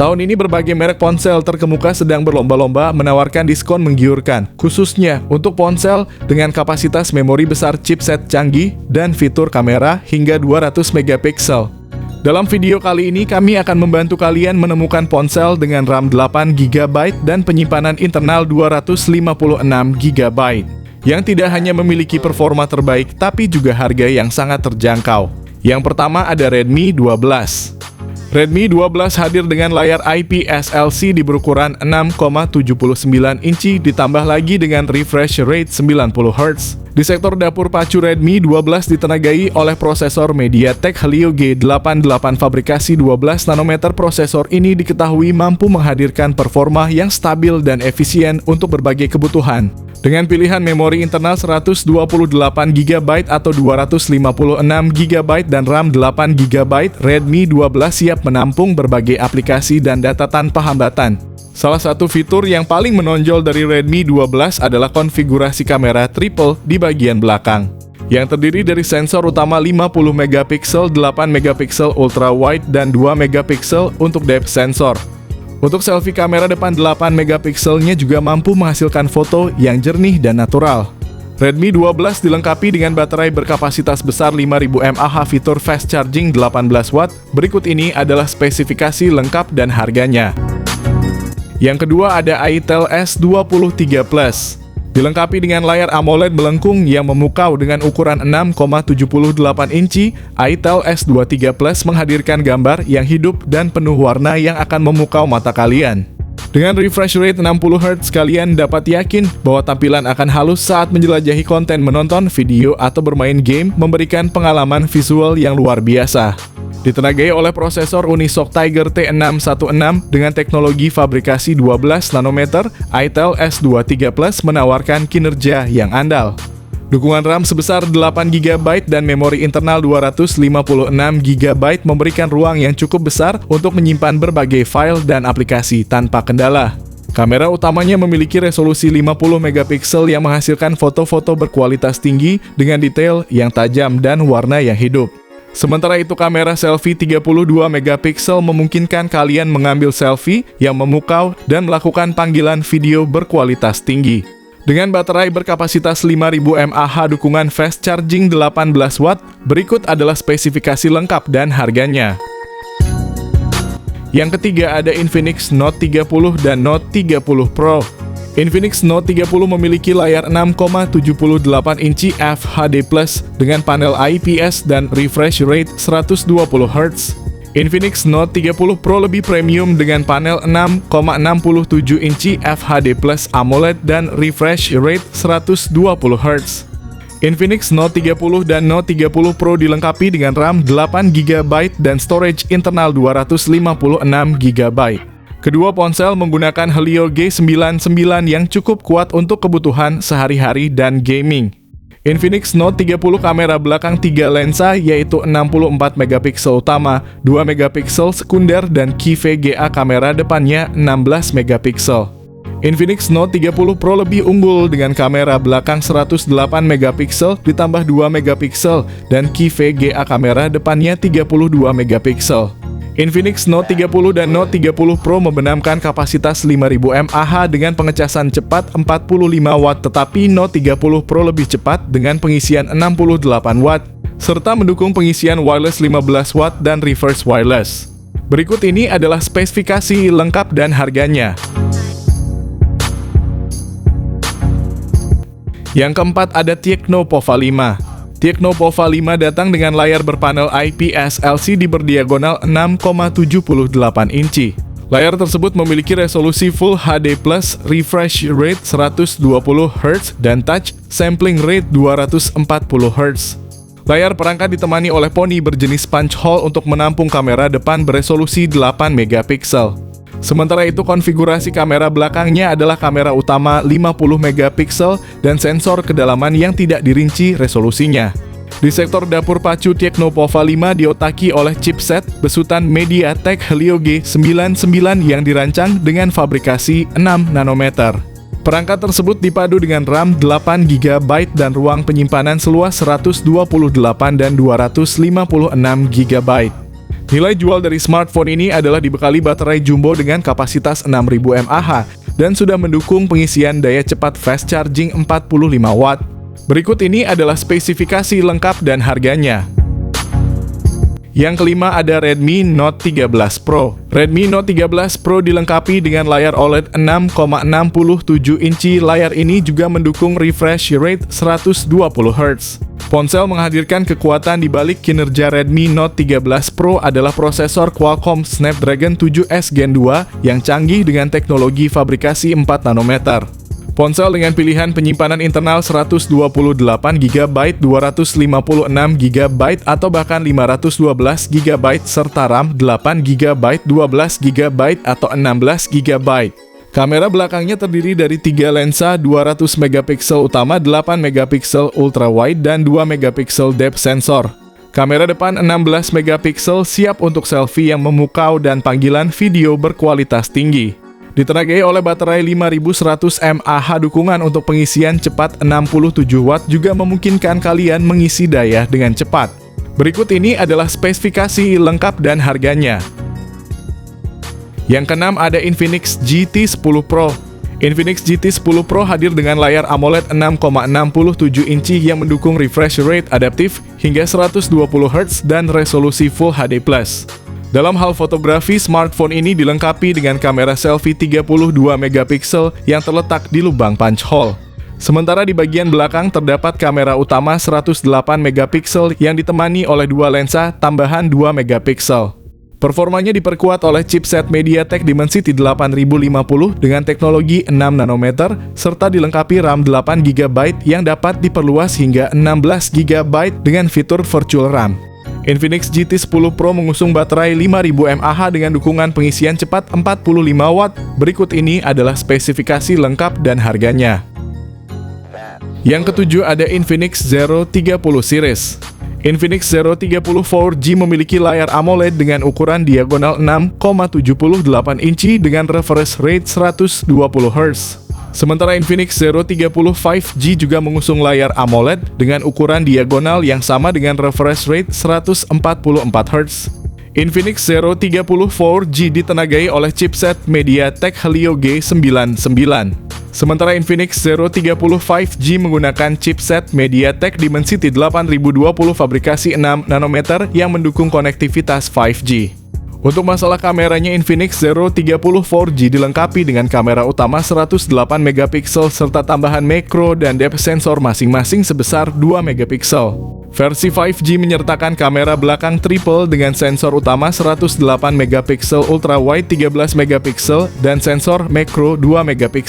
Tahun ini berbagai merek ponsel terkemuka sedang berlomba-lomba menawarkan diskon menggiurkan, khususnya untuk ponsel dengan kapasitas memori besar, chipset canggih, dan fitur kamera hingga 200 megapiksel. Dalam video kali ini kami akan membantu kalian menemukan ponsel dengan RAM 8 GB dan penyimpanan internal 256 GB yang tidak hanya memiliki performa terbaik tapi juga harga yang sangat terjangkau. Yang pertama ada Redmi 12. Redmi 12 hadir dengan layar IPS LCD berukuran 6,79 inci ditambah lagi dengan refresh rate 90 Hz. Di sektor dapur pacu, Redmi 12 ditenagai oleh prosesor MediaTek Helio G88 fabrikasi 12 nanometer. Prosesor ini diketahui mampu menghadirkan performa yang stabil dan efisien untuk berbagai kebutuhan. Dengan pilihan memori internal 128 GB atau 256 GB dan RAM 8 GB, Redmi 12 siap menampung berbagai aplikasi dan data tanpa hambatan. Salah satu fitur yang paling menonjol dari Redmi 12 adalah konfigurasi kamera triple di bagian belakang, yang terdiri dari sensor utama 50 megapiksel, 8 megapiksel ultra wide, dan 2 megapiksel untuk depth sensor. Untuk selfie, kamera depan 8 megapikselnya juga mampu menghasilkan foto yang jernih dan natural. Redmi 12 dilengkapi dengan baterai berkapasitas besar 5000 mAh, fitur fast charging 18 watt. Berikut ini adalah spesifikasi lengkap dan harganya. Yang kedua ada Itel S23 Plus. Dilengkapi dengan layar AMOLED melengkung yang memukau dengan ukuran 6,78 inci, Itel S23 Plus menghadirkan gambar yang hidup dan penuh warna yang akan memukau mata kalian. Dengan refresh rate 60 Hz, kalian dapat yakin bahwa tampilan akan halus saat menjelajahi konten, menonton video, atau bermain game, memberikan pengalaman visual yang luar biasa. Ditenagai oleh prosesor Unisoc Tiger T616 dengan teknologi fabrikasi 12 nanometer, Itel S23 Plus menawarkan kinerja yang andal. Dukungan RAM sebesar 8 GB dan memori internal 256 GB memberikan ruang yang cukup besar untuk menyimpan berbagai file dan aplikasi tanpa kendala. Kamera utamanya memiliki resolusi 50 megapiksel yang menghasilkan foto-foto berkualitas tinggi dengan detail yang tajam dan warna yang hidup. Sementara itu, kamera selfie 32 megapiksel memungkinkan kalian mengambil selfie yang memukau dan melakukan panggilan video berkualitas tinggi. Dengan baterai berkapasitas 5000 mAh, dukungan fast charging 18 watt, berikut adalah spesifikasi lengkap dan harganya. Yang ketiga ada Infinix Note 30 dan Note 30 Pro. Infinix Note 30 memiliki layar 6,78 inci FHD+ dengan panel IPS dan refresh rate 120 Hz. Infinix Note 30 Pro lebih premium dengan panel 6,67 inci FHD+ AMOLED dan refresh rate 120 Hz. Infinix Note 30 dan Note 30 Pro dilengkapi dengan RAM 8 GB dan storage internal 256 GB. Kedua ponsel menggunakan Helio G99 yang cukup kuat untuk kebutuhan sehari-hari dan gaming. Infinix Note 30 kamera belakang 3 lensa yaitu 64 megapiksel utama, 2 megapiksel sekunder, dan key VGA kamera depannya 16 megapiksel. Infinix Note 30 Pro lebih unggul dengan kamera belakang 108 megapiksel ditambah 2 megapiksel dan key VGA kamera depannya 32 megapiksel. Infinix Note 30 dan Note 30 Pro membenamkan kapasitas 5000 mAh dengan pengecasan cepat 45 watt, tetapi Note 30 Pro lebih cepat dengan pengisian 68 watt, serta mendukung pengisian wireless 15 watt dan reverse wireless. Berikut ini adalah spesifikasi lengkap dan harganya. Yang keempat ada Tecno Pova 5. Tecno Pova 5 datang dengan layar berpanel IPS LCD berdiagonal 6,78 inci. Layar tersebut memiliki resolusi Full HD+, refresh rate 120 Hz, dan touch sampling rate 240 Hz. Layar perangkat ditemani oleh poni berjenis punch hole untuk menampung kamera depan beresolusi 8 megapiksel. Sementara itu, konfigurasi kamera belakangnya adalah kamera utama 50 megapiksel dan sensor kedalaman yang tidak dirinci resolusinya. Di sektor dapur pacu, Tecno Pova 5 diotaki oleh chipset besutan MediaTek Helio G99 yang dirancang dengan fabrikasi 6 nanometer. Perangkat tersebut dipadu dengan RAM 8 GB dan ruang penyimpanan seluas 128 dan 256 GB. Nilai jual dari smartphone ini adalah dibekali baterai jumbo dengan kapasitas 6000 mAh dan sudah mendukung pengisian daya cepat fast charging 45 watt. Berikut ini adalah spesifikasi lengkap dan harganya. Yang kelima ada Redmi Note 13 Pro. Redmi Note 13 Pro dilengkapi dengan layar OLED 6,67 inci. Layar ini juga mendukung refresh rate 120 Hz. Ponsel menghadirkan kekuatan di balik kinerja. Redmi Note 13 Pro adalah prosesor Qualcomm Snapdragon 7S Gen 2 yang canggih dengan teknologi fabrikasi 4 nanometer. Ponsel dengan pilihan penyimpanan internal 128GB, 256GB atau bahkan 512GB serta RAM 8GB, 12GB atau 16GB. Kamera belakangnya terdiri dari 3 lensa 200MP utama, 8MP ultra wide dan 2MP depth sensor. Kamera depan 16MP siap untuk selfie yang memukau dan panggilan video berkualitas tinggi. Ditenagai oleh baterai 5100 mAh, dukungan untuk pengisian cepat 67 watt juga memungkinkan kalian mengisi daya dengan cepat. Berikut ini adalah spesifikasi lengkap dan harganya. Yang keenam ada Infinix GT 10 Pro. Infinix GT 10 Pro hadir dengan layar AMOLED 6,67 inci yang mendukung refresh rate adaptif hingga 120 Hz dan resolusi Full HD+. Dalam hal fotografi, smartphone ini dilengkapi dengan kamera selfie 32MP yang terletak di lubang punch hole. Sementara di bagian belakang terdapat kamera utama 108MP yang ditemani oleh 2 lensa tambahan 2MP. Performanya diperkuat oleh chipset MediaTek Dimensity 8050 dengan teknologi 6 nanometer serta dilengkapi RAM 8GB yang dapat diperluas hingga 16GB dengan fitur virtual RAM. Infinix GT 10 Pro mengusung baterai 5000 mAh dengan dukungan pengisian cepat 45 watt. Berikut ini adalah spesifikasi lengkap dan harganya. Yang ketujuh ada Infinix Zero 30 series. Infinix Zero 30 4G memiliki layar AMOLED dengan ukuran diagonal 6,78 inci dengan refresh rate 120 Hz. Sementara Infinix Zero 30 5G juga mengusung layar AMOLED dengan ukuran diagonal yang sama dengan refresh rate 144 Hz. Infinix Zero 30 4G ditenagai oleh chipset MediaTek Helio G99. Sementara Infinix Zero 30 5G menggunakan chipset MediaTek Dimensity 8020 fabrikasi 6 nanometer yang mendukung konektivitas 5G. Untuk masalah kameranya, Infinix Zero 30 4G dilengkapi dengan kamera utama 108MP serta tambahan makro dan depth sensor masing-masing sebesar 2MP. Versi 5G menyertakan kamera belakang triple dengan sensor utama 108MP ultra wide 13MP dan sensor makro 2MP.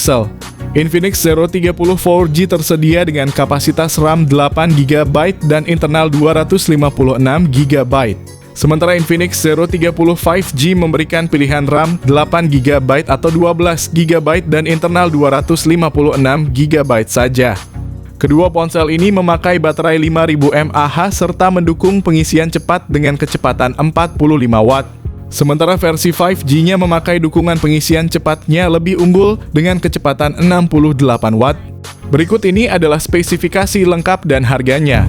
Infinix Zero 30 4G tersedia dengan kapasitas RAM 8GB dan internal 256GB. Sementara Infinix Zero 30 5G memberikan pilihan RAM 8GB atau 12GB dan internal 256GB saja. Kedua ponsel ini memakai baterai 5000 mAh serta mendukung pengisian cepat dengan kecepatan 45 watt. Sementara versi 5G-nya memakai dukungan pengisian cepatnya lebih unggul dengan kecepatan 68 watt. Berikut ini adalah spesifikasi lengkap dan harganya.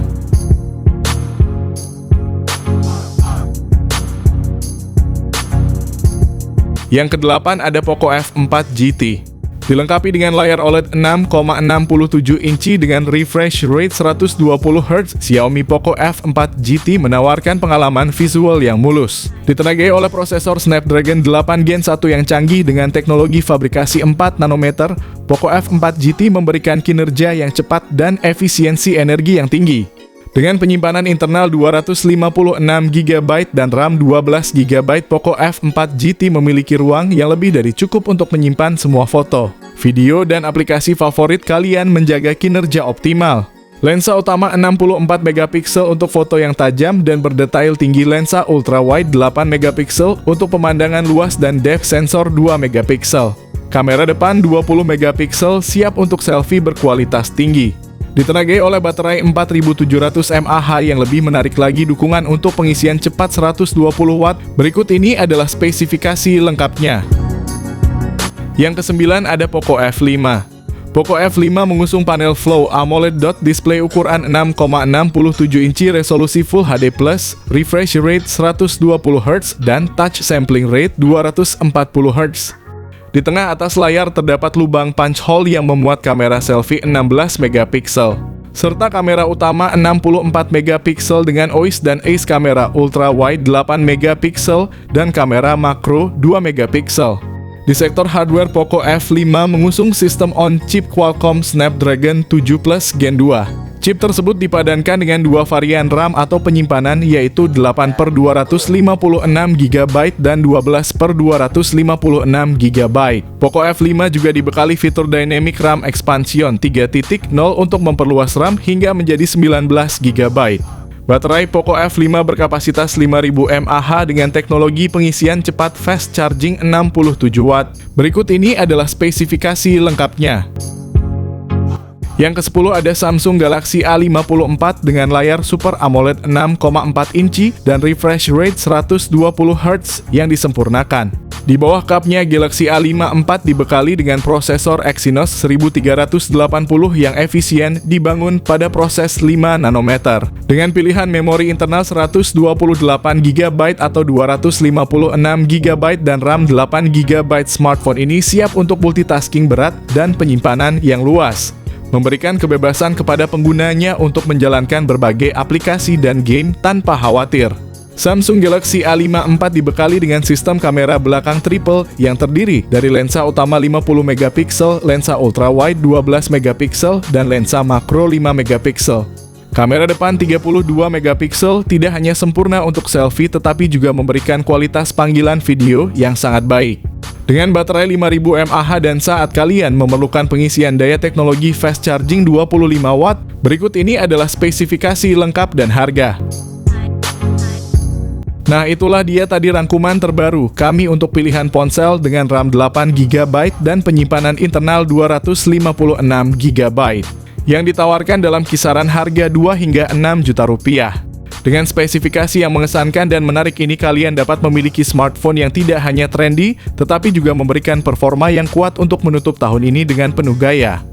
Yang kedelapan ada Poco F4 GT. Dilengkapi dengan layar OLED 6,67 inci dengan refresh rate 120 Hz, Xiaomi Poco F4 GT menawarkan pengalaman visual yang mulus. Ditenagai oleh prosesor Snapdragon 8 Gen 1 yang canggih dengan teknologi fabrikasi 4 nanometer, Poco F4 GT memberikan kinerja yang cepat dan efisiensi energi yang tinggi. Dengan penyimpanan internal 256GB dan RAM 12GB, Poco F4 GT memiliki ruang yang lebih dari cukup untuk menyimpan semua foto, video, dan aplikasi favorit kalian menjaga kinerja optimal. Lensa utama 64MP untuk foto yang tajam dan berdetail tinggi, lensa ultra wide 8MP untuk pemandangan luas dan depth sensor 2MP. Kamera depan 20MP siap untuk selfie berkualitas tinggi. Ditenagai oleh baterai 4700 mAh yang lebih menarik lagi dukungan untuk pengisian cepat 120 watt. Berikut ini adalah spesifikasi lengkapnya. Yang kesembilan ada Poco F5. Poco F5 mengusung panel Flow AMOLED dot display ukuran 6,67 inci resolusi Full HD+, refresh rate 120Hz, dan touch sampling rate 240Hz. Di tengah atas layar terdapat lubang punch hole yang memuat kamera selfie 16 megapiksel, serta kamera utama 64 megapiksel dengan OIS dan ACE kamera ultra wide 8 megapiksel dan kamera makro 2 megapiksel. Di sektor hardware, Poco F5 mengusung sistem on-chip Qualcomm Snapdragon 7 Plus Gen 2. Chip tersebut dipadankan dengan dua varian RAM atau penyimpanan, yaitu 8/256GB dan 12/256GB. Poco F5 juga dibekali fitur Dynamic RAM Expansion 3.0 untuk memperluas RAM hingga menjadi 19GB. Baterai Poco F5 berkapasitas 5000 mAh dengan teknologi pengisian cepat fast charging 67 watt. Berikut ini adalah spesifikasi lengkapnya. Yang ke-10 ada Samsung Galaxy A54 dengan layar Super AMOLED 6,4 inci dan refresh rate 120Hz yang disempurnakan. Di bawah cupnya, Galaxy A54 dibekali dengan prosesor Exynos 1380 yang efisien dibangun pada proses 5 nanometer. Dengan pilihan memori internal 128GB atau 256GB dan RAM 8GB, smartphone ini siap untuk multitasking berat dan penyimpanan yang luas, memberikan kebebasan kepada penggunanya untuk menjalankan berbagai aplikasi dan game tanpa khawatir. Samsung Galaxy A54 dibekali dengan sistem kamera belakang triple yang terdiri dari lensa utama 50MP, lensa ultrawide 12MP, dan lensa makro 5MP. Kamera depan 32MP tidak hanya sempurna untuk selfie tetapi juga memberikan kualitas panggilan video yang sangat baik. Dengan baterai 5000 mAh dan saat kalian memerlukan pengisian daya teknologi fast charging 25 watt, berikut ini adalah spesifikasi lengkap dan harga. Nah, itulah dia tadi rangkuman terbaru kami untuk pilihan ponsel dengan RAM 8GB dan penyimpanan internal 256GB yang ditawarkan dalam kisaran harga 2 hingga 6 juta rupiah. Dengan spesifikasi yang mengesankan dan menarik ini, kalian dapat memiliki smartphone yang tidak hanya trendy, tetapi juga memberikan performa yang kuat untuk menutup tahun ini dengan penuh gaya.